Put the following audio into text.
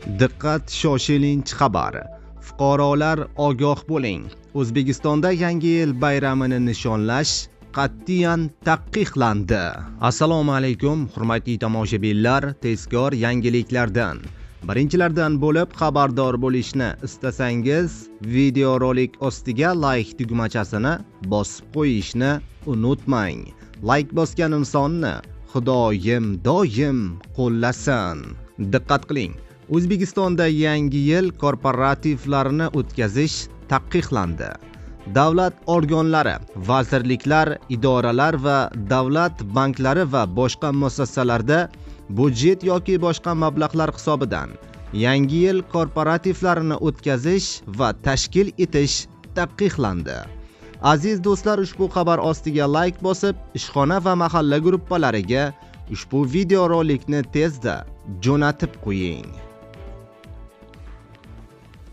Diqqat, shoshilinch xabar. Fuqarolar ogoh bo'ling. O'zbekistonda Yangi yil bayramini nishonlash qat'iyan taqiqlandi. Assalomu alaykum, hurmatli tomoshabinlar, tezkor yangiliklardan birinchilardan bo'lib xabardor bo'lishni istasangiz, videorolik ostiga like tugmachasini bosib qo'yishni unutmang. Like bosgan insonni Xudoyim doim qo'llasin. Diqqat qiling. O'zbekistonda Yangi yil korporativlarini o'tkazish taqiqlandi. Davlat organlari, vazirliklar, idoralar va davlat banklari va boshqa muassasalarda budjet yoki boshqa mablag'lar hisobidan Yangi yil korporativlarini o'tkazish va tashkil etish taqiqlandi. Aziz do'stlar, ushbu xabar ostiga like bosib, ishxona va mahalla gruppalariga ushbu videorolikni tezda jo'natib qo'ying.